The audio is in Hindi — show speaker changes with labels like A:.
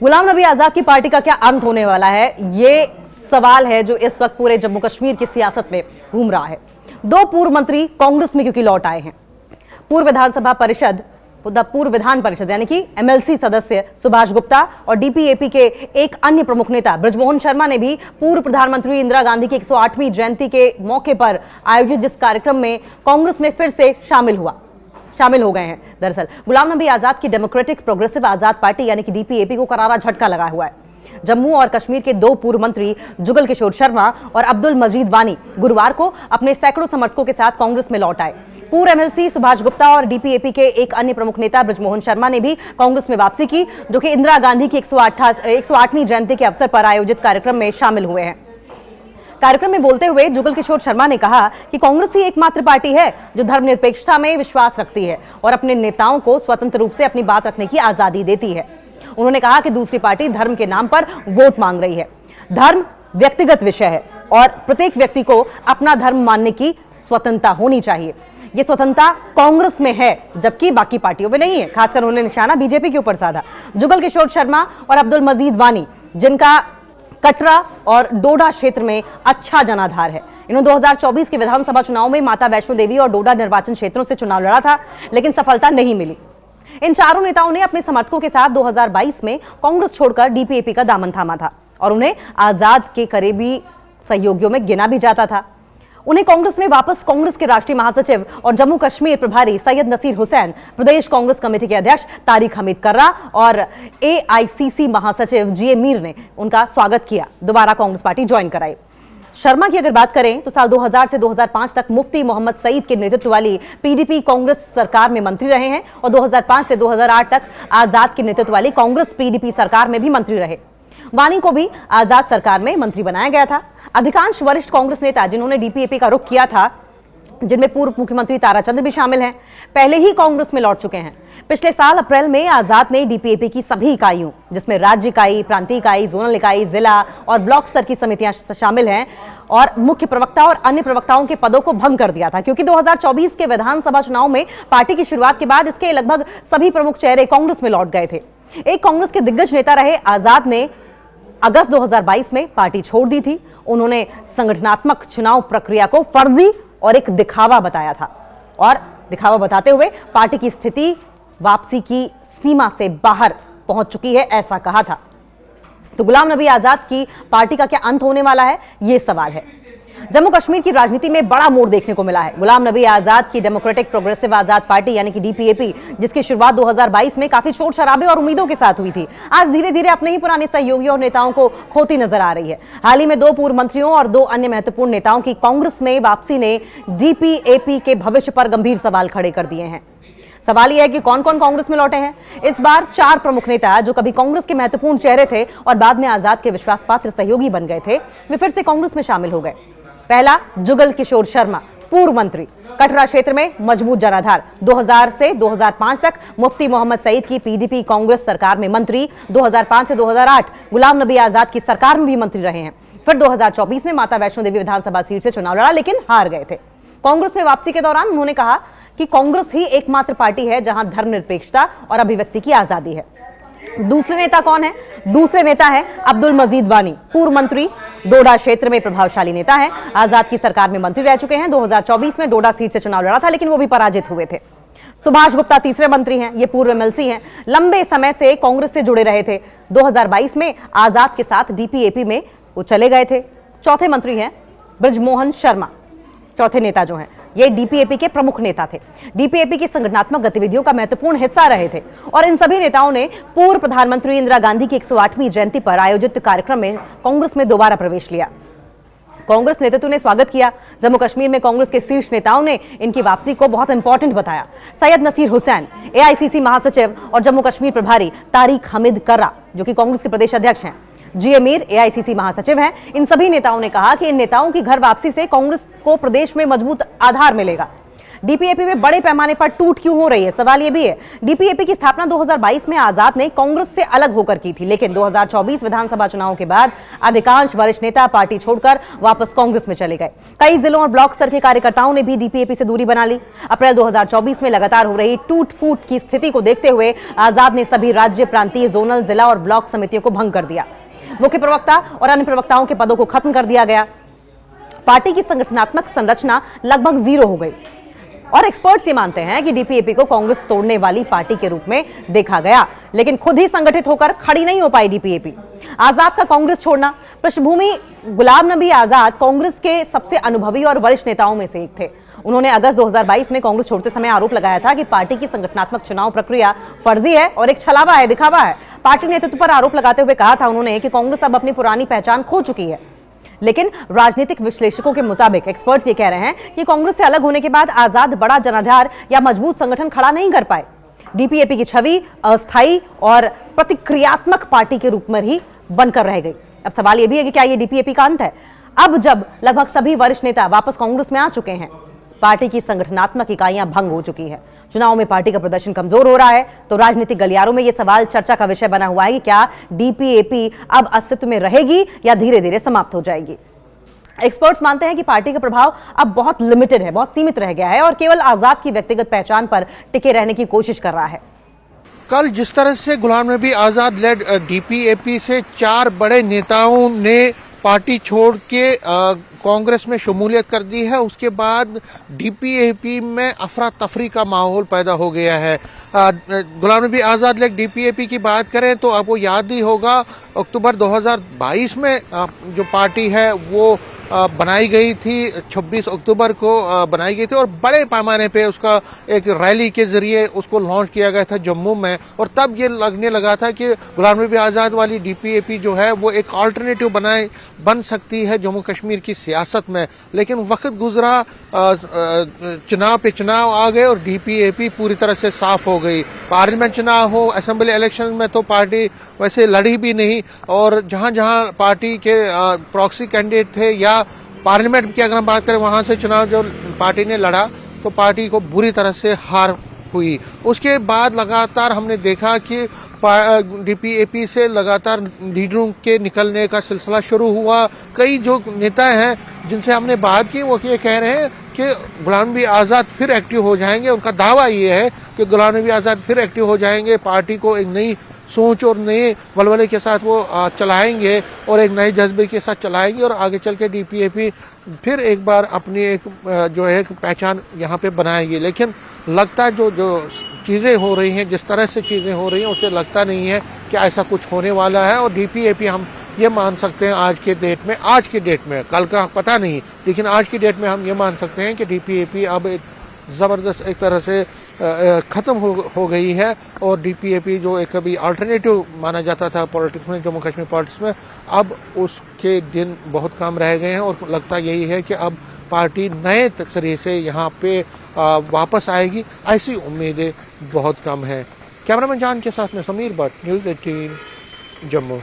A: गुलाम नबी आजाद की पार्टी का क्या अंत होने वाला है, ये सवाल है जो इस वक्त पूरे जम्मू कश्मीर की सियासत में घूम रहा है। दो पूर्व मंत्री कांग्रेस में क्योंकि लौट आए हैं। पूर्व विधान परिषद यानी कि एमएलसी सदस्य सुभाष गुप्ता और डीपीएपी के एक अन्य प्रमुख नेता बृजमोहन शर्मा ने भी पूर्व प्रधानमंत्री इंदिरा गांधी की 108वीं जयंती के मौके पर आयोजित जिस कार्यक्रम में कांग्रेस में फिर से शामिल हो गए हैं। दरअसल गुलाम नबी आजाद की डेमोक्रेटिक प्रोग्रेसिव आजाद पार्टी यानी कि डीपीएपी को करारा झटका लगा हुआ है। जम्मू और कश्मीर के दो पूर्व मंत्री जुगल किशोर शर्मा और अब्दुल मजीद वानी गुरुवार को अपने सैकड़ों समर्थकों के साथ कांग्रेस में लौट आए। पूर्व एमएलसी सुभाष गुप्ता और डीपीएपी के एक अन्य प्रमुख नेता बृजमोहन शर्मा ने भी कांग्रेस में वापसी की, जो कि इंदिरा गांधी की 108वीं जयंती के अवसर पर आयोजित कार्यक्रम में शामिल हुए हैं। कार्यक्रम में बोलते हुए जुगल किशोर शर्मा ने कहा कि कांग्रेस ही एकमात्र पार्टी है जो धर्मनिरपेक्षता में विश्वास रखती है और अपने नेताओं को स्वतंत्र रूप से अपनी बात रखने की आजादी देती है। उन्होंने कहा कि दूसरी पार्टी धर्म के नाम पर वोट मांग रही है। धर्म व्यक्तिगत विषय है और प्रत्येक व्यक्ति को अपना धर्म मानने की स्वतंत्रता होनी चाहिए। ये स्वतंत्रता कांग्रेस में है जबकि बाकी पार्टियों में नहीं है। खासकर उन्होंने निशाना बीजेपी के ऊपर साधा। जुगल किशोर शर्मा और अब्दुल मजीद वानी, जिनका कटरा और डोडा क्षेत्र में अच्छा जनाधार है, इन्होंने 2024 के विधानसभा चुनाव में माता वैष्णो देवी और डोडा निर्वाचन क्षेत्रों से चुनाव लड़ा था, लेकिन सफलता नहीं मिली। इन चारों नेताओं ने अपने समर्थकों के साथ 2022 में कांग्रेस छोड़कर डीपीएपी का दामन थामा था और उन्हें आजाद के करीबी सहयोगियों में गिना भी जाता था। उन्हें कांग्रेस में वापस कांग्रेस के राष्ट्रीय महासचिव और जम्मू कश्मीर प्रभारी सैयद नसीर हुसैन, प्रदेश कांग्रेस कमेटी के अध्यक्ष तारिक हमीद कर्रा और एआईसीसी महासचिव जीए मीर ने उनका स्वागत किया, दोबारा कांग्रेस पार्टी ज्वाइन कराई। शर्मा की अगर बात करें तो साल 2000 से 2005 तक मुफ्ती मोहम्मद सईद के नेतृत्व वाली पीडीपी कांग्रेस सरकार में मंत्री रहे हैं और 2005 से 2008 तक आजाद के नेतृत्व वाली कांग्रेस पीडीपी सरकार में भी मंत्री रहे। वानी को भी आजाद सरकार में मंत्री बनाया गया था। अधिकांश वरिष्ठ कांग्रेस नेता जिन्होंने डीपीएपी का रुख किया था, जिनमें पूर्व मुख्यमंत्री ताराचंद भी शामिल हैं, पहले ही कांग्रेस में लौट चुके हैं। पिछले साल अप्रैल में आजाद ने डीपीएपी की सभी इकाइयों, जिसमें राज्य इकाई, प्रांतीय इकाई, जोनल इकाई, जिला और ब्लॉक स्तर की समितियां शामिल हैं, और मुख्य प्रवक्ता और अन्य प्रवक्ताओं के पदों को भंग कर दिया था, क्योंकि 2024 के विधानसभा चुनाव में पार्टी की शुरुआत के बाद इसके लगभग सभी प्रमुख चेहरे कांग्रेस में लौट गए थे। एक कांग्रेस के दिग्गज नेता रहे आजाद ने अगस्त 2022 में पार्टी छोड़ दी थी। उन्होंने संगठनात्मक चुनाव प्रक्रिया को फर्जी और एक दिखावा बताया था और दिखावा बताते हुए पार्टी की स्थिति वापसी की सीमा से बाहर पहुंच चुकी है, ऐसा कहा था। तो गुलाम नबी आजाद की पार्टी का क्या अंत होने वाला है, यह सवाल है। जम्मू कश्मीर की राजनीति में बड़ा मोड़ देखने को मिला है। गुलाम नबी आजाद की डेमोक्रेटिक प्रोग्रेसिव आजाद पार्टी यानी कि डीपीएपी, जिसकी शुरुआत 2022 में काफी शोर शराबे और उम्मीदों के साथ हुई थी, आज धीरे धीरे अपने ही पुराने सहयोगियों और नेताओं को खोती नजर आ रही है। हाल ही में दो पूर्व मंत्रियों और दो अन्य महत्वपूर्ण नेताओं की कांग्रेस में वापसी ने डीपीएपी के भविष्य पर गंभीर सवाल खड़े कर दिए हैं। सवाल यह है कि कौन कौन कांग्रेस में लौटे हैं। इस बार चार प्रमुख नेता जो कभी कांग्रेस के महत्वपूर्ण चेहरे थे और बाद में आजाद के विश्वास पात्र सहयोगी बन गए थे, वे फिर से कांग्रेस में शामिल हो गए। पहला, जुगल किशोर शर्मा, पूर्व मंत्री, कटरा क्षेत्र में मजबूत जनाधार, 2000 से 2005 तक मुफ्ती मोहम्मद सईद की पीडीपी कांग्रेस सरकार में मंत्री, 2005 से 2008 गुलाम नबी आजाद की सरकार में भी मंत्री रहे हैं। फिर 2024 में माता वैष्णो देवी विधानसभा सीट से चुनाव लड़ा, लेकिन हार गए थे। कांग्रेस में वापसी के दौरान उन्होंने कहा कि कांग्रेस ही एकमात्र पार्टी है जहां धर्मनिरपेक्षता और अभिव्यक्ति की आजादी है। दूसरे नेता कौन है? दूसरे नेता है अब्दुल मजीद वानी, पूर्व मंत्री, डोडा क्षेत्र में प्रभावशाली नेता है। आजाद की सरकार में मंत्री रह चुके हैं। 2024 में डोडा सीट से चुनाव लड़ा था, लेकिन वो भी पराजित हुए थे। सुभाष गुप्ता तीसरे मंत्री हैं। ये पूर्व एमएलसी हैं, लंबे समय से कांग्रेस से जुड़े रहे थे। 2022 में आजाद के साथ डीपीएपी में वो चले गए थे। चौथे मंत्री हैं बृजमोहन शर्मा। चौथे नेता जो हैं ये डीपीएपी के प्रमुख नेता थे, डीपीएपी की संगठनात्मक गतिविधियों का महत्वपूर्ण हिस्सा रहे थे और इन सभी नेताओं ने पूर्व प्रधानमंत्री इंदिरा गांधी की 108वीं जयंती पर आयोजित कार्यक्रम में कांग्रेस में दोबारा प्रवेश लिया। कांग्रेस नेतृत्व ने स्वागत किया। जम्मू कश्मीर में कांग्रेस के शीर्ष नेताओं ने इनकी वापसी को बहुत इंपॉर्टेंट बताया। सैयद नसीर हुसैन, एआईसीसी महासचिव और जम्मू कश्मीर प्रभारी तारिक हमीद कर्रा, जो कि कांग्रेस के प्रदेश अध्यक्ष हैं, जीए मीर एआईसीसी महासचिव हैं। इन सभी नेताओं ने कहा कि इन नेताओं की घर वापसी से कांग्रेस को प्रदेश में मजबूत आधार मिलेगा। डीपीएपी में बड़े पैमाने पर टूट क्यों हो रही है? सवाल यह भी है। डीपीएपी की स्थापना 2022 में आजाद ने कांग्रेस से अलग होकर की थी, लेकिन 2024 विधानसभा चुनाव के बाद अधिकांश वरिष्ठ नेता पार्टी छोड़कर वापस कांग्रेस में चले गए। कई जिलों और ब्लॉक स्तर के कार्यकर्ताओं ने भी डीपीएपी से दूरी बना ली। अप्रैल 2024 में लगातार हो रही टूट फूट की स्थिति को देखते हुए आजाद ने सभी राज्य, प्रांतीय, जोनल, जिला और ब्लॉक समितियों को भंग कर दिया। मुख्य प्रवक्ता और अन्य प्रवक्ताओं के पदों को खत्म कर दिया गया। पार्टी की संगठनात्मक संरचना लगभग जीरो हो गई और एक्सपर्ट्स ये मानते हैं कि डीपीएपी को कांग्रेस तोड़ने वाली पार्टी के रूप में देखा गया, लेकिन खुद ही संगठित होकर खड़ी नहीं हो पाई डीपीएपी। आजाद का कांग्रेस छोड़ना। पृष्ठभूमि: गुलाम नबी आजाद कांग्रेस के सबसे अनुभवी और वरिष्ठ नेताओं में से एक थे। उन्होंने अगस्त 2022 में कांग्रेस छोड़ते समय आरोप लगाया था कि पार्टी की संगठनात्मक चुनाव प्रक्रिया फर्जी है और एक छलावा है, दिखावा है। पार्टी नेतृत्व पर आरोप लगाते हुए कहा था उन्होंने कि कांग्रेस अब अपनी पुरानी पहचान खो चुकी है। लेकिन राजनीतिक विश्लेषकों के मुताबिक, एक्सपर्ट्स ये कह रहे हैं कि कांग्रेस से अलग होने के बाद आजाद बड़ा जनाधार या मजबूत संगठन खड़ा नहीं कर पाए। डीपीएपी की छवि अस्थायी और प्रतिक्रियात्मक पार्टी के रूप में ही बनकर रह गई। अब सवाल यह भी है कि क्या यह डीपीएपी का अंत है? अब जब लगभग सभी वरिष्ठ नेता वापस कांग्रेस में आ चुके हैं, पार्टी की संगठनात्मक इकाइयां भंग हो चुकी है, चुनाव में पार्टी का प्रदर्शन कमजोर हो रहा है, तो राजनीतिक गलियारों में यह सवाल चर्चा का विषय बना हुआ है कि क्या डीपीएपी अब अस्तित्व में रहेगी या धीरे धीरे समाप्त हो जाएगी। एक्सपर्ट्स मानते हैं कि पार्टी का प्रभाव अब बहुत लिमिटेड है, बहुत सीमित रह गया है और केवल आजाद की व्यक्तिगत पहचान पर टिके रहने की कोशिश कर रहा है।
B: कल जिस तरह से गुलाम नबी आजाद लेड डीपीएपी से 4 बड़े नेताओं ने पार्टी छोड़ के कांग्रेस में शमूलियत कर दी है, उसके बाद डीपीएपी में अफरा तफरी का माहौल पैदा हो गया है। गुलाम नबी आजाद लेड डीपीएपी की बात करें तो आपको याद ही होगा, अक्टूबर 2022 में जो पार्टी है वो बनाई गई थी, 26 अक्टूबर को बनाई गई थी और बड़े पैमाने पे उसका एक रैली के जरिए उसको लॉन्च किया गया था जम्मू में। और तब ये लगने लगा था कि गुलाम नबी आजाद वाली डीपीएपी जो है वो एक अल्टरनेटिव बन सकती है जम्मू कश्मीर की सियासत में। लेकिन वक्त गुजरा, चुनाव पे चुनाव आ गए और डीपीएपी पूरी तरह से साफ हो गई। पार्लियामेंट चुनाव हो, असेंबली इलेक्शन में तो पार्टी वैसे लड़ी भी नहीं, और जहां जहां पार्टी के प्रॉक्सी कैंडिडेट थे या पार्लियामेंट की अगर हम बात करें वहां से चुनाव जो पार्टी ने लड़ा तो पार्टी को बुरी तरह से हार हुई। उसके बाद लगातार हमने देखा कि डीपीएपी से लगातार लीडरों के निकलने का सिलसिला शुरू हुआ। कई जो नेता हैं जिनसे हमने बात की वो ये कह रहे हैं कि गुलाम नबी आजाद फिर एक्टिव हो जाएंगे। उनका दावा ये है कि गुलाम नबी आजाद फिर एक्टिव हो जाएंगे, पार्टी को एक नई सोच और नए वलवले के साथ वो चलाएंगे और एक नए जज्बे के साथ चलाएंगे और आगे चल के डीपीएपी फिर एक बार अपनी एक जो है पहचान यहाँ पे बनाएगी। लेकिन लगता जो चीज़ें हो रही हैं, जिस तरह से चीज़ें हो रही हैं, उसे लगता नहीं है कि ऐसा कुछ होने वाला है। और डीपीएपी हम ये मान सकते हैं आज की डेट में, कल का पता नहीं, लेकिन आज की डेट में हम ये मान सकते हैं कि डीपीएपी अब एक ज़बरदस्त एक तरह से ख़त्म हो गई है। और डीपीएपी जो एक कभी अल्टरनेटिव माना जाता था पॉलिटिक्स में, जम्मू कश्मीर पॉलिटिक्स में, अब उसके दिन बहुत कम रह गए हैं और लगता यही है कि अब पार्टी नए तरीके से यहाँ पे वापस आएगी, ऐसी उम्मीदें बहुत कम हैं। कैमरामैन जान के साथ में समीर भट्ट, न्यूज़ 18 जम्मू।